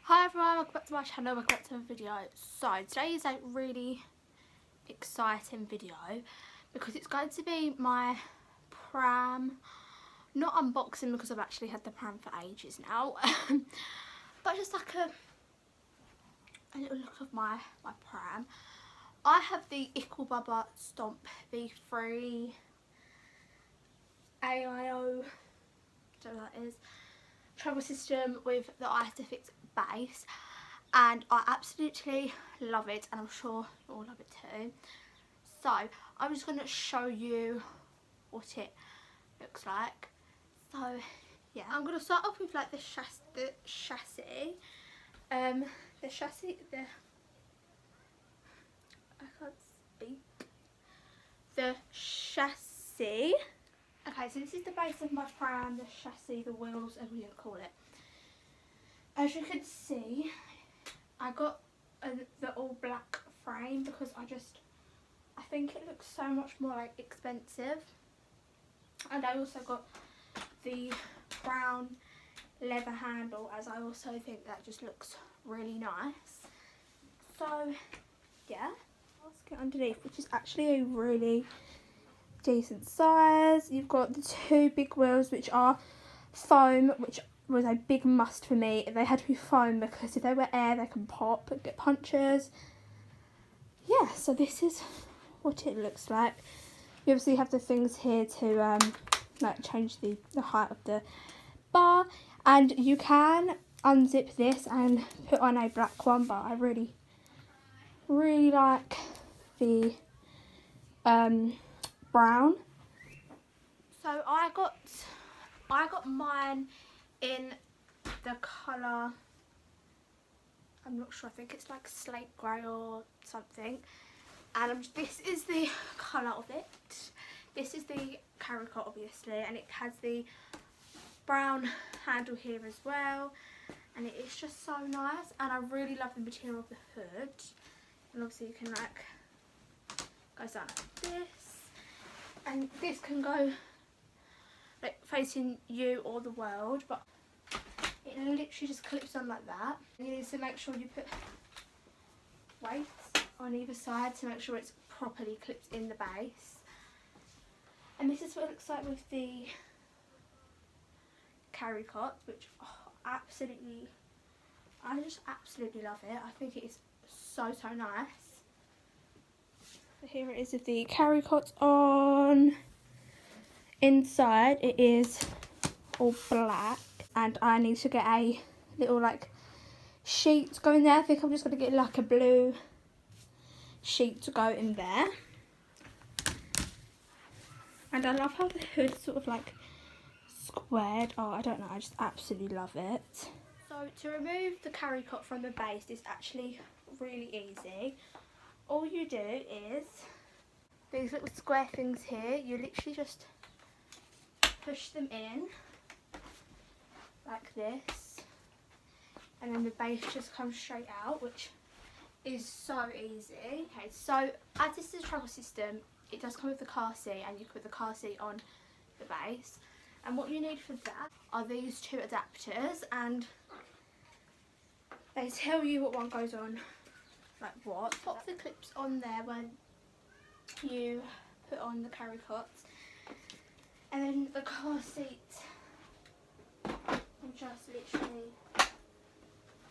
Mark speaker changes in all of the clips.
Speaker 1: Hi everyone, welcome back to my channel, welcome back to my video. So today is a really exciting video because it's going to be my pram, not unboxing because I've actually had the pram for ages now, but just like a little look of my pram. I have the Icklebuba Stomp V3 AIO, don't know what that is, travel system with the Isofix base, and I absolutely love it, and I'm sure you all love it too. So I'm just going to show you what it looks like. So yeah, I'm going to start off with like the chassis. I can't speak. The chassis. Okay, so this is the base of my pram, the chassis, the wheels, whatever you call it. As you can see, I got the all black frame because I think it looks so much more like expensive. And I also got the brown leather handle, as I also think that just looks really nice. So yeah, let's get underneath, which is actually a really decent size. You've got the two big wheels which are foam, which was a big must for me. They had to be foam because if they were air they can pop and get punctures. Yeah, so this is what it looks like. You obviously have the things here to like change the height of the bar, and you can unzip this and put on a black one, but I really like the brown. So I got mine in the colour, I'm not sure, I think it's like slate grey or something, and this is the colour of it. This is the carry cot obviously, and it has the brown handle here as well, and it is just so nice, and I really love the material of the hood. And obviously you can like go down like this, and this can go like facing you or the world, but it literally just clips on like that. You need to make sure you put weights on either side to make sure it's properly clipped in the base. And this is what it looks like with the carry cot, which I just absolutely love it. I think it is so nice. So here it is with the carry cot on. Inside it is all black, and I need to get a little like sheet to go in there. I think I'm just going to get like a blue sheet to go in there. And I love how the hood's sort of like squared. Oh, I don't know, I just absolutely love it. So to remove the carry cot from the base is actually really easy. All you do is these little square things here, you literally just push them in like this, and then the base just comes straight out, which is so easy. Okay, so as this is a travel system, it does come with the car seat, and you put the car seat on the base. And what you need for that are these two adapters, and they tell you what one goes on like what. Pop the clips on there when you put on the carry cot, and then the car seat will just literally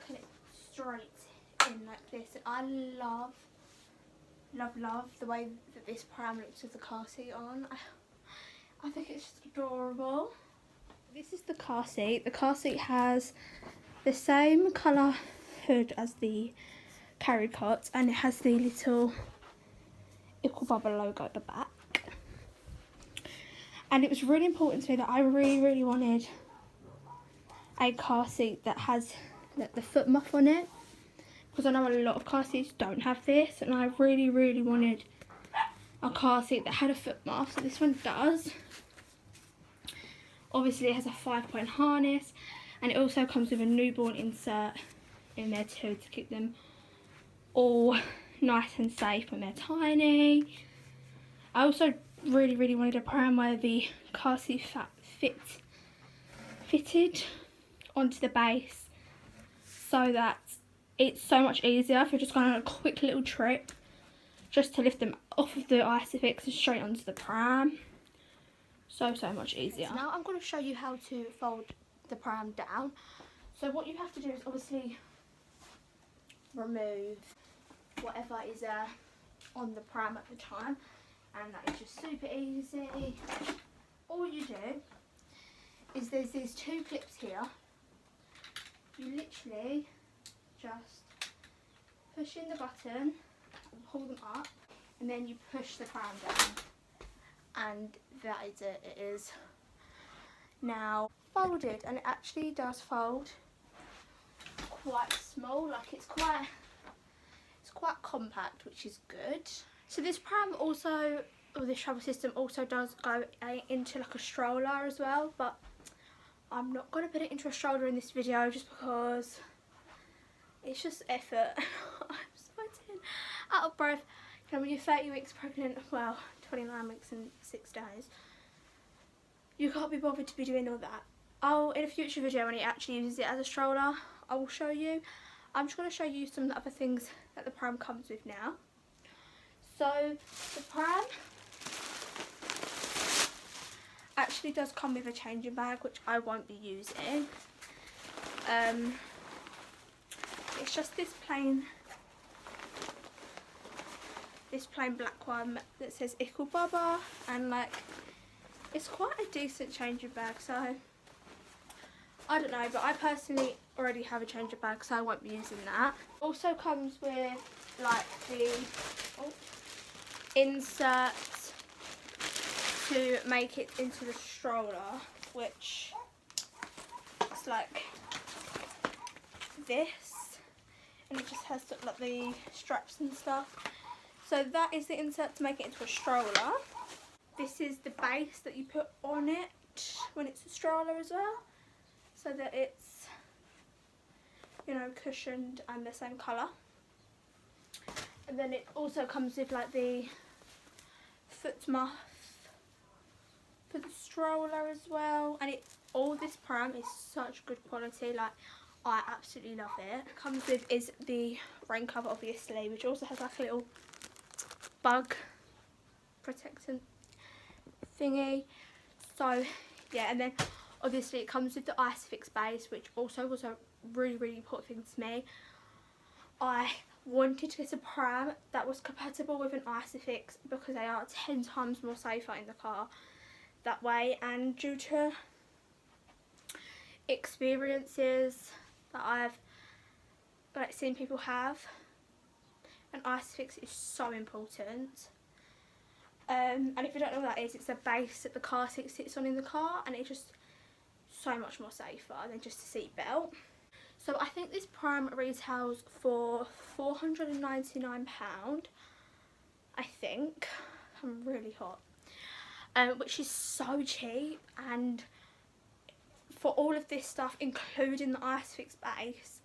Speaker 1: clip straight in like this. And I love the way that this pram looks with the car seat on. I think it's just adorable. This is the car seat. The car seat has the same colour hood as the carry cot, and it has the little Icklebuba logo at the back. And it was really important to me that I really wanted a car seat that has the foot muff on it, because I know a lot of car seats don't have this, and I really wanted a car seat that had a foot muff, so this one does. Obviously it has a 5-point harness, and it also comes with a newborn insert in there too, to keep them all nice and safe when they're tiny. I also really wanted a pram where the car seat fitted onto the base, so that it's so much easier if you're just going on a quick little trip, just to lift them off of the Isofix and straight onto the pram. So much easier. So now I'm going to show you how to fold the pram down. So what you have to do is obviously remove whatever is on the pram at the time, and that is just super easy. All you do is there's these two clips here. You literally just push in the button and pull them up, and then you push the pram down, and that is it. It is now folded, and it actually does fold quite small, like it's quite compact, which is good. So this pram also, or this travel system also does go into like a stroller as well, but I'm not going to put it into a stroller in this video just because it's just effort. I'm sweating, out of breath. You know, when you're 30 weeks pregnant, well, 29 weeks and 6 days, you can't be bothered to be doing all that. In a future video when it actually uses it as a stroller, I will show you. I'm just going to show you some of the other things that the pram comes with now. So the pram actually does come with a changing bag, which I won't be using. It's just this plain black one that says Icklebuba, and like it's quite a decent changing bag, so I don't know, but I personally already have a changing bag, so I won't be using that. Also comes with like the insert to make it into the stroller, which is like this, and it just has like the straps and stuff. So that is the insert to make it into a stroller. This is the base that you put on it when it's a stroller as well, so that it's, you know, cushioned and the same colour. And then it also comes with like the foot muff for the stroller as well. And all this pram is such good quality, like I absolutely love it. Comes with is the rain cover, obviously, which also has like a little bug protectant thingy. So yeah, and then obviously it comes with the Isofix base, which also was a really important thing to me. I wanted to get a pram that was compatible with an Isofix because they are 10 times more safer in the car that way, and due to experiences that I've like seen people have, an Isofix is so important. And if you don't know what that is, it's a base that the car seat sits on in the car, and it's just so much more safer than just a seat belt. So I think this pram retails for £499, I think. I'm really hot. Which is so cheap, and for all of this stuff, including the Isofix base,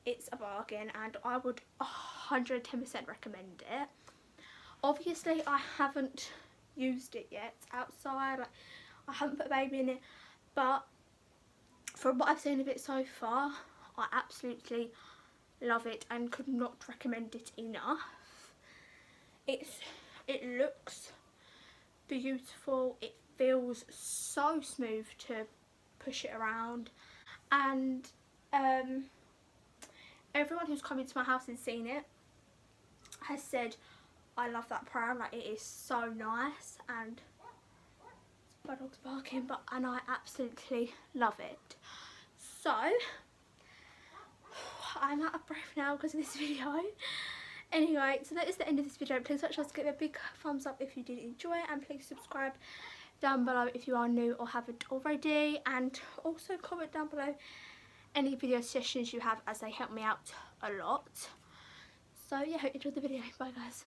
Speaker 1: it's a bargain, and I would 110% recommend it. Obviously I haven't used it yet outside, like I haven't put a baby in it, but from what I've seen of it so far, I absolutely love it and could not recommend it enough. It looks beautiful, it feels so smooth to push it around, and everyone who's come into my house and seen it has said, I love that pram, like it is so nice, and my dog's barking, and I absolutely love it. So I'm out of breath now because of this video. Anyway, so that is the end of this video. Please make sure to give it a big thumbs up if you did enjoy it, and please subscribe down below if you are new or haven't already, and also comment down below any video suggestions you have, as they help me out a lot. So yeah, hope you enjoyed the video. Bye guys.